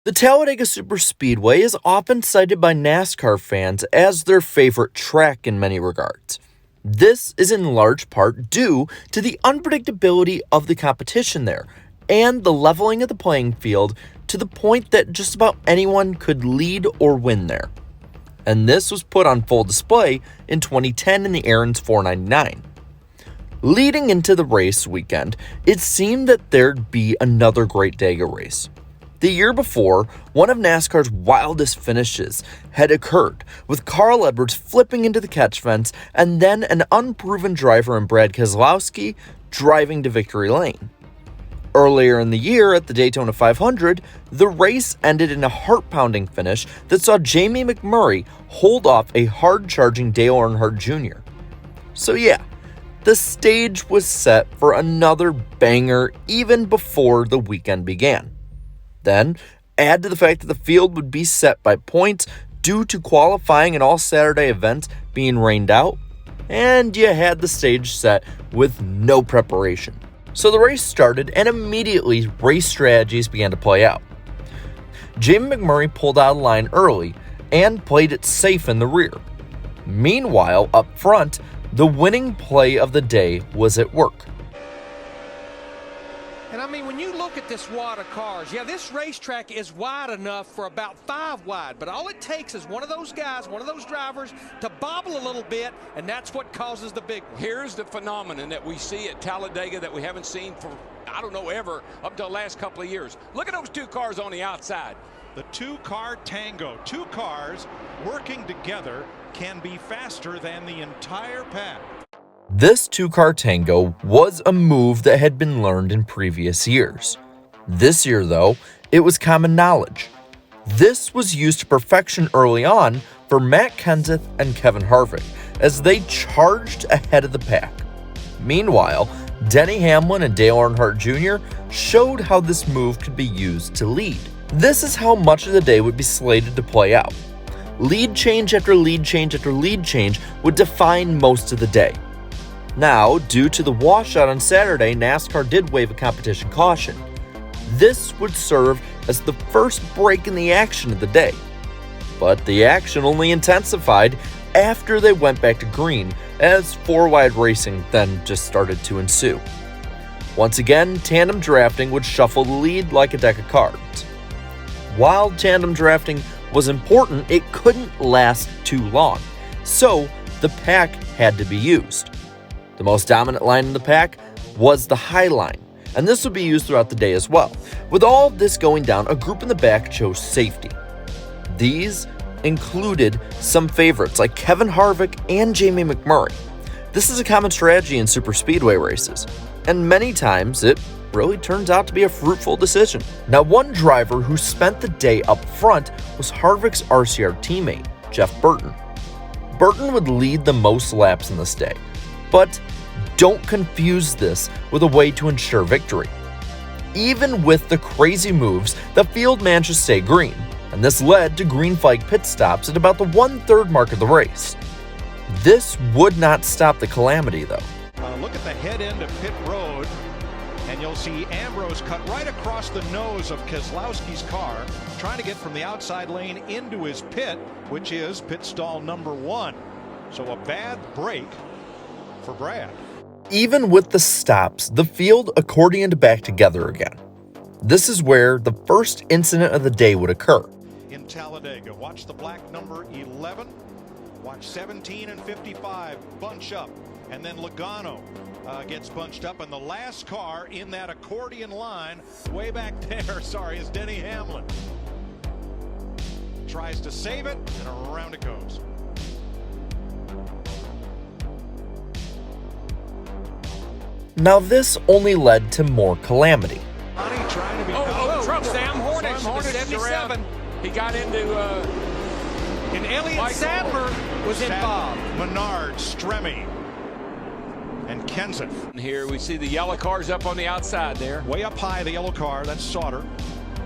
The Talladega Superspeedway is often cited by NASCAR fans as their favorite track in many regards. This is in large part due to the unpredictability of the competition there and the leveling of the playing field to the point that just about anyone could lead or win there. And this was put on full display in 2010 in the Aaron's 499. Leading into the race weekend, it seemed that there'd be another great Dega race. The year before, one of NASCAR's wildest finishes had occurred, with Carl Edwards flipping into the catch fence and then an unproven driver in Brad Keselowski driving to victory lane. Earlier in the year at the Daytona 500, the race ended in a heart-pounding finish that saw Jamie McMurray hold off a hard-charging Dale Earnhardt Jr. So yeah, the stage was set for another banger even before the weekend began. Then, add to the fact that the field would be set by points due to qualifying and all Saturday events being rained out, and you had the stage set with no preparation. So the race started, and immediately race strategies began to play out. Jamie McMurray pulled out of line early and played it safe in the rear. Meanwhile, up front, the winning play of the day was at work. And I mean, when you look at this wad of cars, yeah, this racetrack is wide enough for about 5 wide, but all it takes is one of those guys, one of those drivers to bobble a little bit, and that's what causes the big one. Here's the phenomenon that we see at Talladega that we haven't seen for, I don't know, ever up to the last couple of years. Look at those 2 cars on the outside. The 2-car tango, 2 cars working together can be faster than the entire pack. This 2-car tango was a move that had been learned in previous years. This year, though, it was common knowledge. This was used to perfection early on for Matt Kenseth and Kevin Harvick as they charged ahead of the pack. Meanwhile, Denny Hamlin and Dale Earnhardt Jr. showed how this move could be used to lead. This is how much of the day would be slated to play out. Lead change after lead change after lead change would define most of the day. Now, due to the washout on Saturday, NASCAR did waive a competition caution. This would serve as the first break in the action of the day. But the action only intensified after they went back to green, as 4-wide racing then just started to ensue. Once again, tandem drafting would shuffle the lead like a deck of cards. While tandem drafting was important, it couldn't last too long, so the pack had to be used. The most dominant line in the pack was the high line, and this would be used throughout the day as well. With all of this going down, a group in the back chose safety. These included some favorites like Kevin Harvick and Jamie McMurray. This is a common strategy in superspeedway races, and many times it really turns out to be a fruitful decision. Now, one driver who spent the day up front was Harvick's RCR teammate, Jeff Burton. Burton would lead the most laps in this day, but don't confuse this with a way to ensure victory. Even with the crazy moves, the field managed to stay green, and this led to green flag pit stops at about the 1/3 mark of the race. This would not stop the Calamity, though. Look at the head end of pit road, and you'll see Ambrose cut right across the nose of Keselowski's car, trying to get from the outside lane into his pit, which is pit stall number 1. So a bad break for Brad. Even with the stops, the field accordioned back together again. This is where the first incident of the day would occur. In Talladega, watch the black number 11, watch 17 and 55 bunch up, and then Logano gets bunched up, and the last car in that accordion line way back there, is Denny Hamlin. Tries to save it, and around it goes. Now this only led to more calamity. Truck Sam Hornish, the 77. He got into And Elliott Sadler was involved. Menard, Stremme, and Kenseth. here. We see the yellow cars up on the outside there. Way up high, the yellow car, that's Sauter.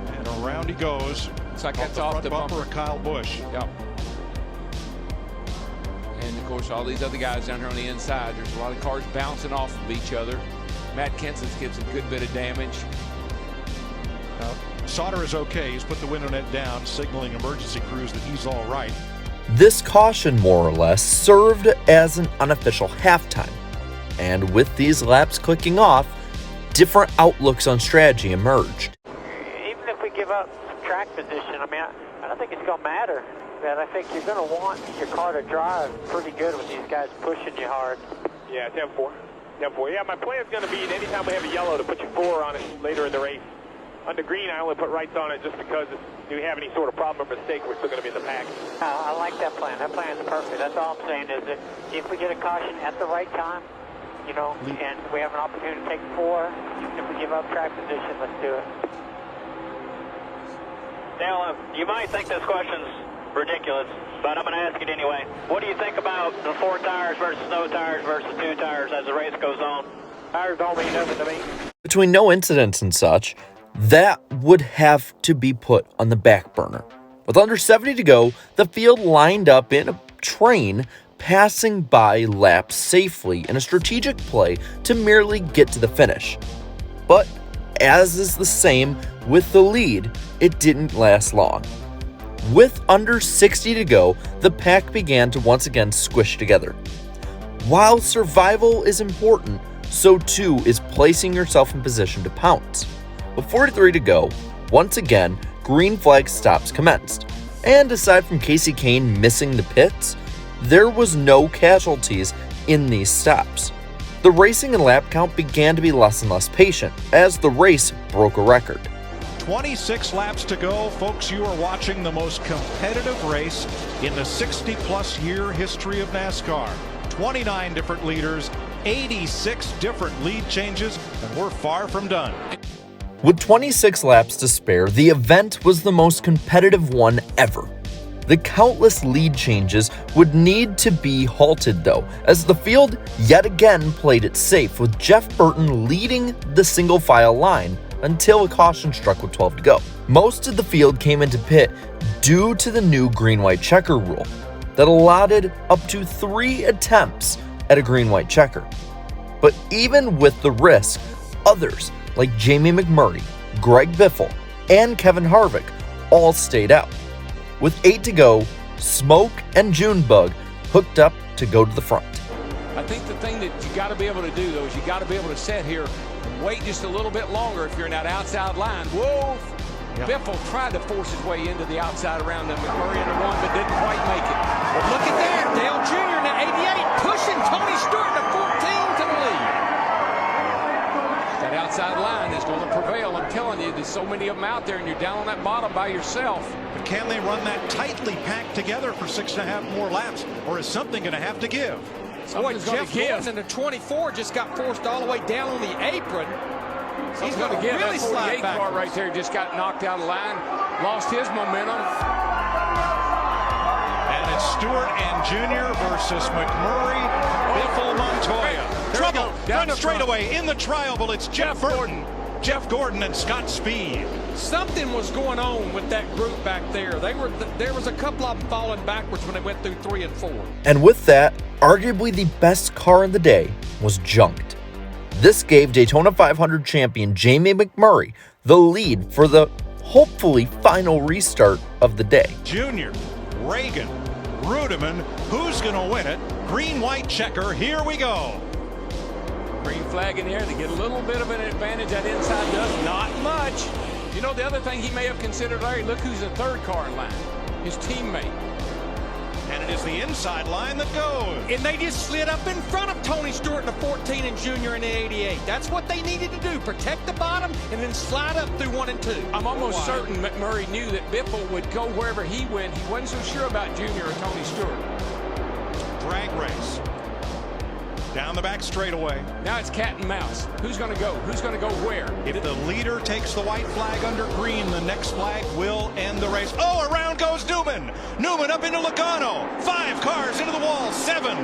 And around he goes. Looks like that's off the bumper bumper of Kyle Busch. Yep. And of course, all these other guys down here on the inside. There's a lot of cars bouncing off of each other. Matt Kenseth gets a good bit of damage. Sauter is okay. He's put the window net down, signaling emergency crews that he's all right. This caution, more or less, served as an unofficial halftime. And with these laps clicking off, different outlooks on strategy emerged. Even if we give up track position, I mean, I don't think it's going to matter. But I think you're going to want your car to drive pretty good with these guys pushing you hard. Yeah, 10-4. 10-4. Yeah, my plan is going to be anytime we have a yellow to put your 4 on it later in the race. On the green, I only put rights on it just because if we have any sort of problem or mistake, we're still going to be in the pack. I like that plan. That plan is perfect. That's all I'm saying is that if we get a caution at the right time, you know, and we have an opportunity to take 4, even if we give up track position, let's do it. Now, you might think this question's ridiculous, but I'm going to ask it anyway. What do you think about the 4 tires versus no tires versus 2 tires as the race goes on? Tires don't mean nothing to me. Between no incidents and such, that would have to be put on the back burner. With under 70 to go, the field lined up in a train, passing by laps safely in a strategic play to merely get to the finish. But as is the same with the lead, it didn't last long. With under 60 to go, the pack began to once again squish together. While survival is important, so too is placing yourself in position to pounce. With 43 to go, once again, green flag stops commenced. And aside from Casey Kane missing the pits, there was no casualties in these stops. The racing and lap count began to be less and less patient as the race broke a record. 26 laps to go. Folks, you are watching the most competitive race in the 60-plus year history of NASCAR. 29 different leaders, 86 different lead changes, and we're far from done. With 26 laps to spare, the event was the most competitive one ever. The countless lead changes would need to be halted though, as the field yet again played it safe, with Jeff Burton leading the single file line until a caution struck with 12 to go. Most of the field came into pit due to the new green-white checker rule that allotted up to 3 attempts at a green-white checker. But even with the risk, others like Jamie McMurray, Greg Biffle, and Kevin Harvick all stayed out. With 8 to go, Smoke and Junebug hooked up to go to the front. I think the thing that you got to be able to do, though, is you got to be able to sit here and wait just a little bit longer if you're in that outside line. Whoa! Yeah. Biffle tried to force his way into the outside around the McMurray into one, but didn't quite make it. But look at that, Dale Jr. in the 88 pushing Tony Stewart to 14 to the lead. That outside line is going to prevail. I'm telling you, there's so many of them out there, and you're down on that bottom by yourself. But can they run that tightly packed together for 6.5 more laps, or is something going to have to give? Boy, Jeff Gowan in the 24 just got forced all the way down on the apron. He's going to get really that 48 slide car right there. Just got knocked out of line, lost his momentum. And it's Stewart and Jr. versus McMurray, Biffle, Montoya. Trouble, front straightaway in the trial, but it's Jeff Burton, Jeff Gordon, and Scott Speed. Something was going on with that group back there. There was a couple of them falling backwards when they went through 3 and 4. And with that, arguably the best car in the day was junked. This gave Daytona 500 champion Jamie McMurray the lead for the hopefully final restart of the day. Junior, Reagan, Rudeman, who's going to win it? Green-white checker, here we go. Green flag in here to get a little bit of an advantage. That inside does not much. You know, the other thing he may have considered, Larry, look who's the third car in line, his teammate. And it is the inside line that goes. And they just slid up in front of Tony Stewart in the 14 and Junior in the 88. That's what they needed to do, protect the bottom and then slide up through 1 and 2. I'm almost certain McMurray knew that Biffle would go wherever he went. He wasn't so sure about Junior or Tony Stewart. Drag race. Down the back straightaway. Now it's cat and mouse. Who's going to go? Who's going to go where? If the leader takes the white flag under green, the next flag will end the race. Oh, around goes Newman. Newman up into Logano. 5 cars into the wall. 7.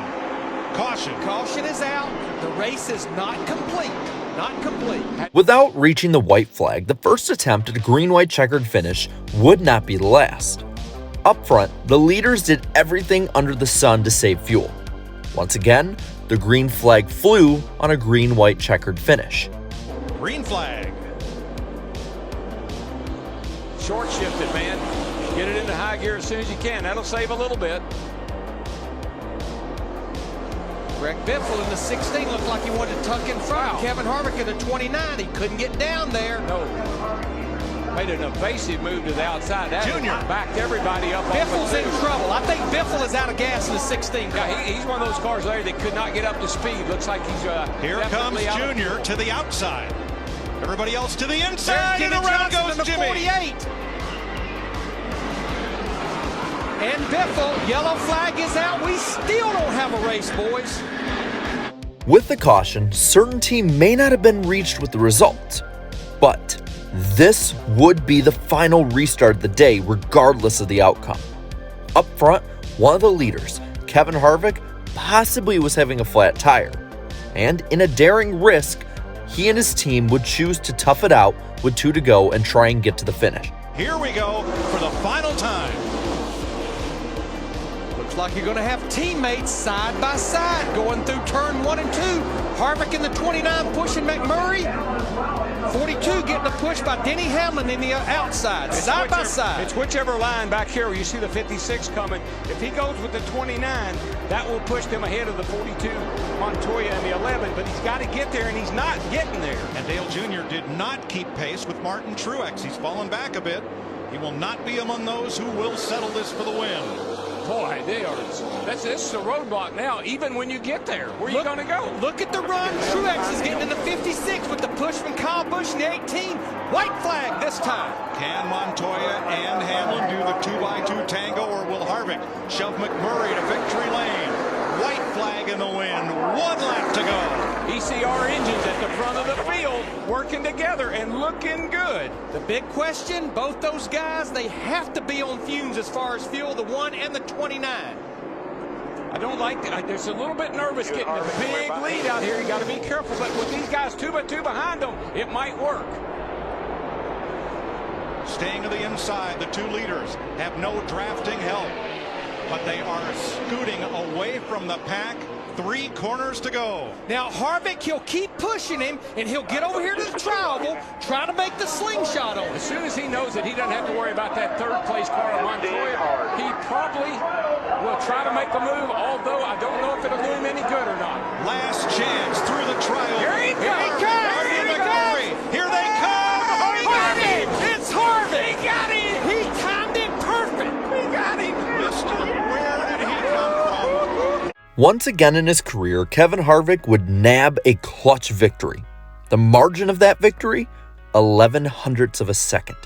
Caution. Caution is out. The race is not complete. Not complete. Without reaching the white flag, the first attempt at a green-white checkered finish would not be the last. Up front, the leaders did everything under the sun to save fuel. Once again, the green flag flew on a green-white checkered finish. Green flag. short shift it, man. Get it into high gear as soon as you can. That'll save a little bit. Greg Biffle in the 16 looked like he wanted to tuck in front. Wow. Kevin Harvick in the 29. He couldn't get down there. No. Made an evasive move to the outside. That Junior backed everybody up. Biffle's in trouble. I think Biffle is out of gas in the 16 car. Yeah, he's one of those cars there that could not get up to speed. Looks like he's Here comes definitely out. Junior to the outside. Everybody else to the inside, There's and Kenny around Johnson goes in the Jimmy. 48. And Biffle, yellow flag is out. We still don't have a race, boys. With the caution, certainty may not have been reached with the result, but this would be the final restart of the day regardless of the outcome. Up front, one of the leaders, Kevin Harvick, possibly was having a flat tire, and in a daring risk, he and his team would choose to tough it out with 2 to go and try and get to the finish. Here we go for the final time. Looks like you're going to have teammates side by side going through turn 1 and 2. Harvick in the 29 pushing McMurray. 42 getting a push by Denny Hamlin in the outside, side by side. It's whichever line back here where you see the 56 coming. If he goes with the 29, that will push them ahead of the 42 Montoya and the 11, but he's got to get there, and he's not getting there. And Dale Jr. did not keep pace with Martin Truex. He's fallen back a bit. He will not be among those who will settle this for the win. Boy, this is a roadblock now, even when you get there. Where are you going to go? Look at the run. Truex is getting in the 56 with the push from Kyle Busch in the 18. White flag this time. Can Montoya and Hamlin do the 2x2 tango, or will Harvick shove McMurray to victory lane? White flag in the wind. 1 lap to go. ECR engines at the front of the field working together and looking good. The big question, both those guys, they have to be on fumes as far as fuel, the 1 and the 29. I don't like that. There's a little bit nervous getting a big lead out here. You got to be careful, but with these guys 2 by 2 behind them, it might work. Staying to the inside, the 2 leaders have no drafting help, but they are scooting away from the pack. 3 corners to go. Now Harvick, he'll keep pushing him, and he'll get over here to the tri-oval, try to make the slingshot on him. As soon as he knows that he doesn't have to worry about that 3rd place car of Montoya, he probably will try to make the move, although I don't know if it'll do him any good or not. Last chance through the trial. Here he comes! Here they come! Here they come! He got him! It's Harvick! He got him! He timed it perfect! He got him! Mister, where did he come from? Once again in his career, Kevin Harvick would nab a clutch victory. The margin of that victory? 0.11 of a second.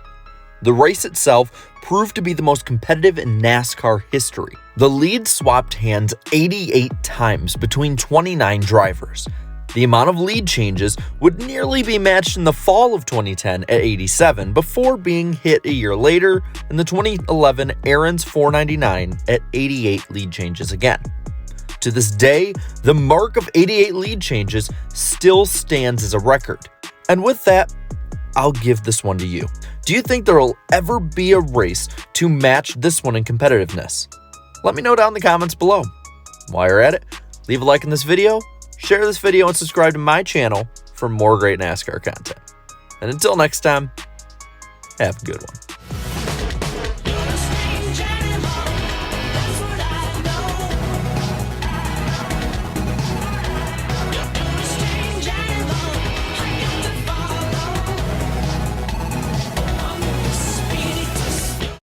The race itself proved to be the most competitive in NASCAR history. The lead swapped hands 88 times between 29 drivers. The amount of lead changes would nearly be matched in the fall of 2010 at 87 before being hit a year later in the 2011 Aaron's 499 at 88 lead changes again. To this day, the mark of 88 lead changes still stands as a record. And with that, I'll give this one to you. Do you think there will ever be a race to match this one in competitiveness? Let me know down in the comments below. While you're at it, leave a like in this video, share this video, and subscribe to my channel for more great NASCAR content. And until next time, have a good one.